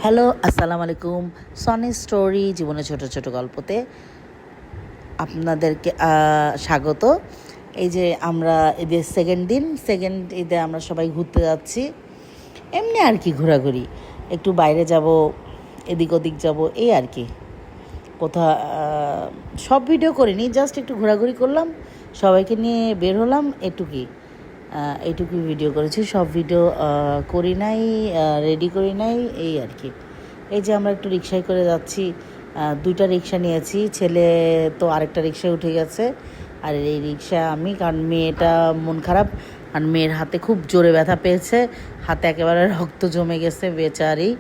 Hello, আসসালামু আলাইকুম। Sony story জীবনের ছোট ছোট গল্পতে আপনাদেরকে স্বাগত। এই যে আমরা ঈদের সেকেন্ড ঈদে আমরা সবাই ঘুরতে যাচ্ছি। এমনি আর কি, ঘোরাঘুরি, একটু বাইরে যাব, এদিক ওদিক যাব, এই আর কি। কোথা সব ভিডিও করিনি, জাস্ট একটু ঘোরাঘুরি করলাম, সবাইকে নিয়ে বের হলাম, এইটুকুই ভিডিও করেছি। সব ভিডিও করি নাই, রেডি করি নাই, এই আর কি। এই যে আমরা একটু রিক্সায় করে যাচ্ছি, দুইটা রিক্সা নিয়েছি। ছেলে তো আরেকটা রিক্সায় উঠে গেছে, আর এই রিক্সা আমি, কারণ মেয়েটা মন খারাপ, আর মেয়ের হাতে খুব জোরে ব্যথা পেয়েছে, হাতে একেবারে রক্ত জমে গেছে বেচারি।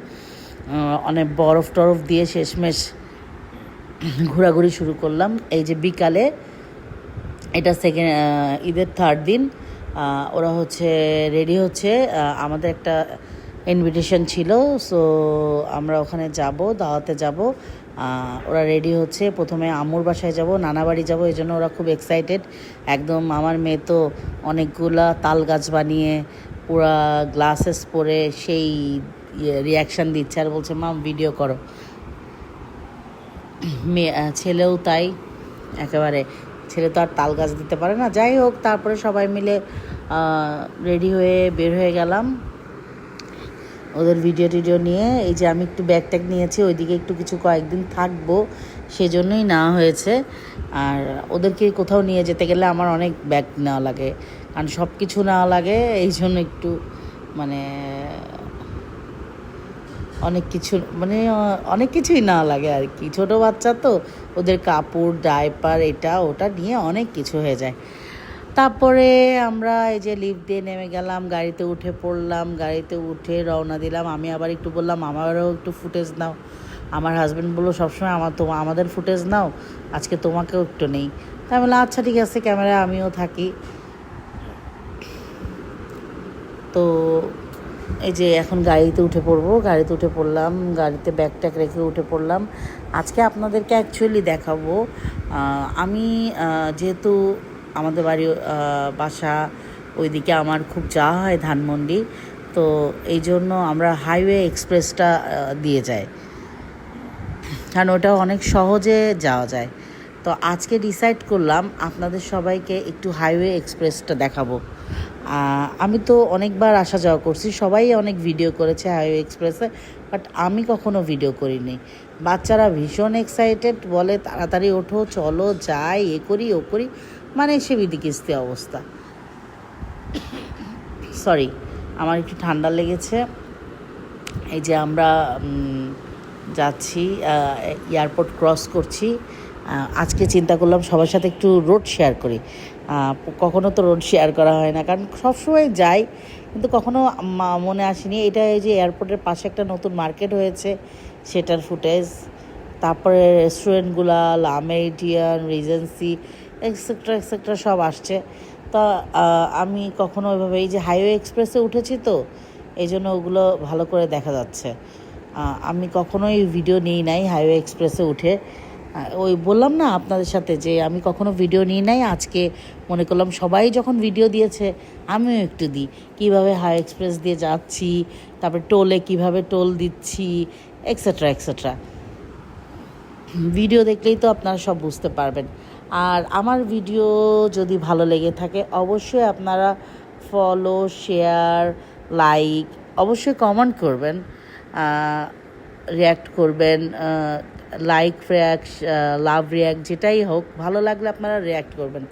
অনেক বরফ টরফ দিয়ে শেষমেশ ঘোরাঘুরি শুরু করলাম। এই যে বিকালে, এটা ঈদের থার্ড দিন, ওরা হচ্ছে রেডি হচ্ছে। আমাদের একটা ইনভিটেশন ছিল, সো আমরা ওখানে যাব, দাওয়াতে যাব। ওরা রেডি হচ্ছে। প্রথমে আম্মুর বাসায় যাব, নানা বাড়ি যাব, এই জন্য ওরা খুব এক্সাইটেড একদম। আমার মেয়ে তো অনেকগুলা তাল গাছ বানিয়ে পুরা গ্লাসেস পরে সেই রিয়াকশান দিচ্ছে, আর বলছে মাম ভিডিও করো। ছেলেও তাই, একেবারে। ছেলে তো আর তাল গাছ দিতে পারে না। যাই হোক, তারপরে সবাই মিলে রেডি হয়ে বের হয়ে গেলাম ওদের ভিডিও টিডিও নিয়ে। এই যে আমি একটু ব্যাগ ট্যাগ নিয়েছি, ওইদিকে একটু কিছু কয়েকদিন থাকবো, সেজন্যই নেওয়া হয়েছে। আর ওদেরকে কোথাও নিয়ে যেতে গেলে আমার অনেক ব্যাগ নেওয়া লাগে, কারণ সব কিছু নেওয়া লাগে, এই জন্য একটু মানে অনেক কিছুই না লাগে আর কি। ছোটো বাচ্চা তো, ওদের কাপড় ডাইপার এটা ওটা নিয়ে অনেক কিছু হয়ে যায়। তারপরে আমরা এই যে লিফট দিয়ে নেমে গেলাম, গাড়িতে উঠে পড়লাম, গাড়িতে উঠে রওনা দিলাম। আমি আবার একটু বললাম আমারও একটু ফুটেজ নাও। আমার হাজব্যান্ড বললো সবসময় আমাদের ফুটেজ নাও, আজকে তোমাকেও একটু নেই। তাই বললাম আচ্ছা ঠিক আছে, ক্যামেরায় আমিও থাকি। তো এই যে এখন গাড়িতে উঠে পড়লাম, গাড়িতে ব্যাগ ট্যাগ রেখে উঠে পড়লাম। আজকে আপনাদেরকে অ্যাকচুয়ালি দেখাবো, আমি যেহেতু আমাদের বাসা ওইদিকে, আমার খুব যাওয়া হয় ধানমন্ডি, তো এই জন্য আমরা হাইওয়ে এক্সপ্রেসটা দিয়ে যাই, কারণ ওটা অনেক সহজে যাওয়া যায়। তো আজকে ডিসাইড করলাম আপনাদের সবাইকে একটু হাইওয়ে এক্সপ্রেসটা দেখাবো। আমি তো অনেকবার আসা যাওয়া করছি, সবাই অনেক ভিডিও করেছে হাইওয়ে এক্সপ্রেসে, বাট আমি কখনো ভিডিও করিনি। বাচ্চারা ভীষণ এক্সাইটেড, বলে তাড়াতাড়ি ওঠো, চলো যাই, এ করি ও করি, মানে সে বিদিকিস্তি অবস্থা। সরি, আমার একটু ঠান্ডা লেগেছে। এই যে আমরা যাচ্ছি, এয়ারপোর্ট ক্রস করছি। আজকে চিন্তা করলাম সবার সাথে একটু রোড শেয়ার করি। কখনো তো রোড শেয়ার করা হয় না, কারণ সবসময় যাই, কিন্তু কখনো মনে আসেনি। এটা এই যে এয়ারপোর্টের পাশে একটা নতুন মার্কেট হয়েছে, সেটার ফুটেজ। তারপরে রেস্টুরেন্টগুলা, লামেরিডিয়ান, রিজেন্সি, এক্সেট্রা সব আসছে। তা আমি কখনো ওইভাবে, এই যে হাইওয়ে এক্সপ্রেসে উঠেছি, তো এই জন্য ওগুলো ভালো করে দেখা যাচ্ছে। আমি কখনোই ভিডিও নিই নাই হাইওয়ে এক্সপ্রেসে উঠে। ওই বললাম না আপনাদের সাথে যে আমি কখনো ভিডিও নিই নাই, আজকে মনে করলাম সবাই যখন ভিডিও দিয়েছে আমিও একটু দিই, কীভাবে হাইওয়ে এক্সপ্রেস দিয়ে যাচ্ছি, তারপরে টোলে কীভাবে টোল দিচ্ছি, এক্সেট্রা। ভিডিও দেখলেই তো আপনারা সব বুঝতে পারবেন। আর আমার ভিডিও যদি ভালো লেগে থাকে, অবশ্যই আপনারা ফলো, শেয়ার, লাইক, অবশ্যই কমেন্ট করবেন, রিয়্যাক্ট করবেন। লাভ রিয়্যাক্ট যেটাই হোক, ভালো লাগলে আপনারা রিয়্যাক্ট করবেন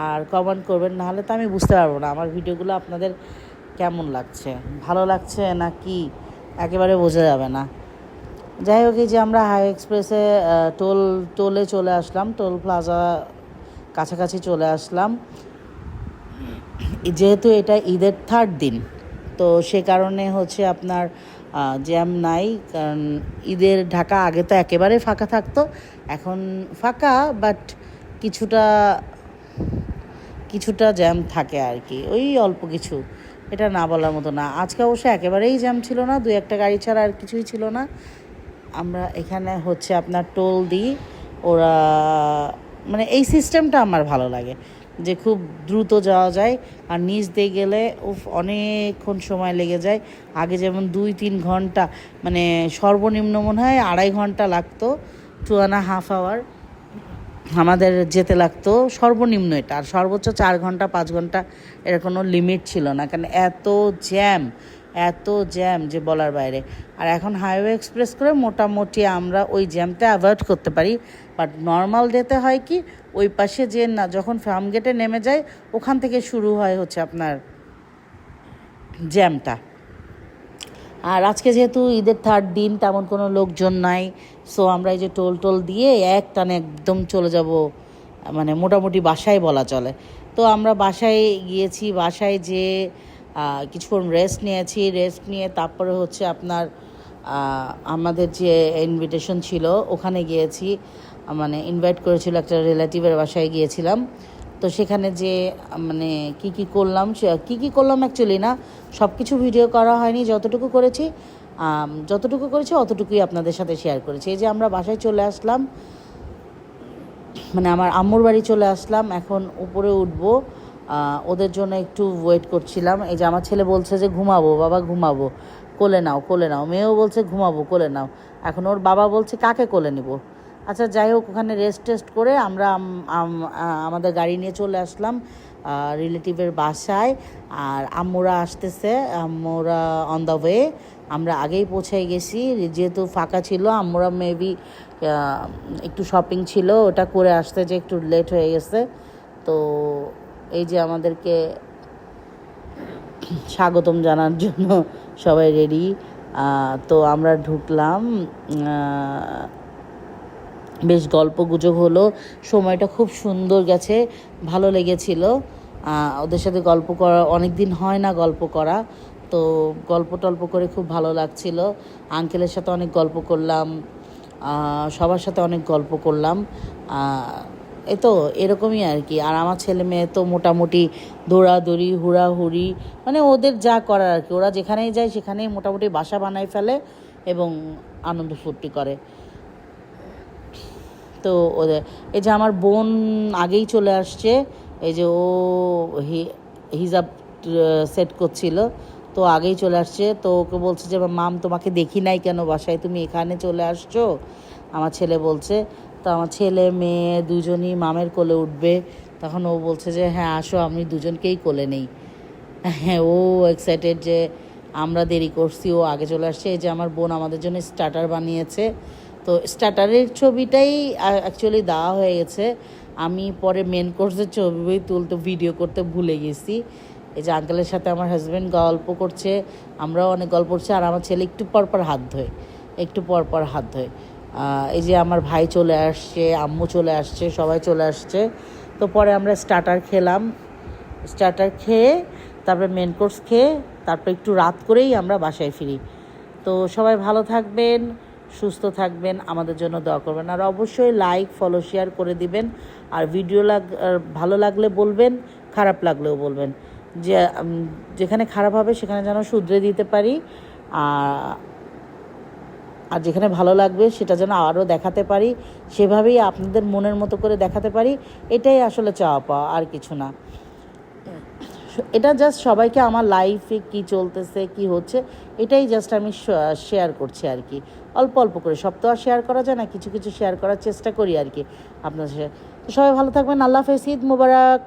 আর কমেন্ট করবেন, নাহলে তো আমি বুঝতে পারবো না আমার ভিডিওগুলো আপনাদের কেমন লাগছে, ভালো লাগছে না কি একেবারে বোঝা যাবে না। যাই হোক, এই যে আমরা হাইওয়ে এক্সপ্রেসে টোলে চলে আসলাম, টোল প্লাজা কাছাকাছি চলে আসলাম। যেহেতু এটা ঈদের থার্ড দিন, তো সে কারণে হচ্ছে আপনার জ্যাম নাই, কারণ ঈদের ঢাকা আগে তো একেবারে ফাঁকা থাকতো, এখন ফাঁকা, বাট কিছুটা জ্যাম থাকে আর কি, ওই অল্প কিছু, এটা না বলার মতো না। আজকে অবশ্য একেবারেই জ্যাম ছিল না, 2-1 গাড়ি ছাড়া আর কিছুই ছিল না। আমরা এখানে হচ্ছে আপনার টোল দিই, ওরা মানে এই সিস্টেমটা আমার ভালো লাগে, যে খুব দ্রুত যাওয়া যায়। আর নিচ দিয়ে গেলে অনেকক্ষণ সময় লেগে যায়। আগে যেমন 2-3 ঘন্টা, মানে সর্বনিম্ন মনে হয় 2.5 ঘন্টা লাগতো, 2.5 আওয়ার আমাদের যেতে লাগতো সর্বনিম্ন এটা। আর সর্বোচ্চ 4 ঘন্টা 5 ঘন্টা এর কোনো লিমিট ছিল না, কারণ এত জ্যাম যে বলার বাইরে। আর এখন হাইওয়ে এক্সপ্রেস করে মোটামুটি আমরা ওই জ্যামটা অ্যাভয়েড করতে পারি। বাট নর্মাল ডেতে হয় কি, ওই পাশে যে না, যখন ফার্ম গেটে নেমে যায় ওখান থেকে শুরু হয় হচ্ছে আপনার জ্যামটা। আর আজকে যেহেতু ঈদের 3rd দিন, তেমন কোনো লোকজন নাই, সো আমরা এই যে টোল দিয়ে একটানে একদম চলে যাব, মানে মোটামুটি বাসায় বলা চলে। তো আমরা বাসায় গিয়েছি, বাসায় যে কিছুক্ষণ রেস্ট নিয়ে তারপরে হচ্ছে আপনার আমাদের যে ইনভিটেশন ছিল ওখানে গিয়েছি, মানে ইনভাইট করেছিল একটা রিলেটিভের বাসায় গিয়েছিলাম। তো সেখানে যে মানে কি করলাম অ্যাকচুয়ালি না, সব কিছু ভিডিও করা হয়নি, যতটুকু করেছি অতটুকুই আপনাদের সাথে শেয়ার করেছি। এই যে আমরা বাসায় চলে আসলাম, মানে আমার আম্মুর বাড়ি চলে আসলাম, এখন উপরে উঠবো। ওদের জন্য একটু ওয়েট করছিলাম। এই যে আমার ছেলে বলছে যে ঘুমাবো বাবা, ঘুমাবো, কোলে নাও। মেয়েও বলছে ঘুমাবো, কোলে নাও। এখন ওর বাবা বলছে কাকে কোলে নিব। আচ্ছা যাই হোক, ওখানে রেস্ট করে আমরা আমাদের গাড়ি নিয়ে চলে আসলাম রিলেটিভের বাসায়। আর আম্মুরা আসতেছে, আম্মুরা অন দ্য ওয়ে। আমরা আগেই পৌঁছে গেছি, যেহেতু ফাঁকা ছিল। আম্মুরা মেবি একটু শপিং ছিল, ওটা করে আসতে যে একটু লেট হয়ে গেছে। তো এই যে আমাদেরকে স্বাগতম জানার জন্য সবাই রেডি। তো আমরা ঢুকলাম, বেশ গল্প গুজব হলো, সময়টা খুব সুন্দর গেছে, ভালো লেগেছিল। ওদের সাথে গল্প করা, অনেক দিন হয় না গল্প করা, তো গল্প করে খুব ভালো লাগছিল। আঙ্কেলের সাথে অনেক গল্প করলাম, সবার সাথে অনেক গল্প করলাম। এই তো এরকমই আর কি। আর আমার ছেলে মেয়ে তো মোটামুটি দৌড়াদৌড়ি, হুড়াহুড়ি, মানে ওদের যা করার আর কি। ওরা যেখানেই যায় সেখানেই মোটামুটি বাসা বানায় ফেলে এবং আনন্দ ফুর্তি করে। তো ওদের এই যে আমার বোন আগেই চলে আসছে, এই যে ও হিজাব সেট করছিল, তো আগেই চলে আসছে। তো ওকে বলছে যে মাম তোমাকে দেখি নাই কেন বাসায়, তুমি এখানে চলে আসছো, আমার ছেলে বলছে। তো আমার ছেলে মেয়ে দুজনই মামের কোলে উঠবে, তখন ও বলছে যে হ্যাঁ আসো, আমি দুজনকেই কোলে নেই। হ্যাঁ, ও এক্সাইটেড যে আমরা দেরি করছি, ও আগে চলে আসছে। এই যে আমার বোন আমাদের জন্য স্টার্টার বানিয়েছে, তো স্টার্টারের ছবিটাই অ্যাকচুয়ালি দেওয়া হয়ে গেছে। আমি পরে মেন কোর্সের ছবি তুলতে, ভিডিও করতে ভুলে গেছি। এই যে আঙ্কেলের সাথে আমার হাজব্যান্ড গল্প করছে, আমরাও অনেক গল্প করছি। আর আমার ছেলে একটু পর হাত ধোয়। এই যে আমার ভাই চলে আসছে, আম্মু চলে আসছে, সবাই চলে আসছে। তো পরে আমরা স্টার্টার খেয়ে তারপরে মেন কোর্স খেয়ে তারপর একটু রাত করেই আমরা বাসায় ফিরি। তো সবাই ভালো থাকবেন, সুস্থ থাকবেন, আমাদের জন্য দোয়া করবেন। আর অবশ্যই লাইক, ফলো, শেয়ার করে দিবেন। আর ভিডিও ভালো লাগলে বলবেন, খারাপ লাগলেও বলবেন, যে যেখানে খারাপ হবে সেখানে যেন শুধরে দিতে পারি, আর যেখানে ভালো লাগবে সেটা যেন আরও দেখাতে পারি, সেভাবেই আপনাদের মনের মতো করে দেখাতে পারি। এটাই আসলে চাওয়া পাওয়া, আর কিছু না। এটা জাস্ট সবাইকে আমার লাইফে কি চলতেছে, কি হচ্ছে, এটাই জাস্ট আমি শেয়ার করছি আর কি। অল্প করে, সব তো আর শেয়ার করা যায় না, কিছু শেয়ার করার চেষ্টা করি আর কি আপনাদের সাথে। তো সবাই ভালো থাকবেন, আল্লাহ হাফেজ, ঈদ মোবারক।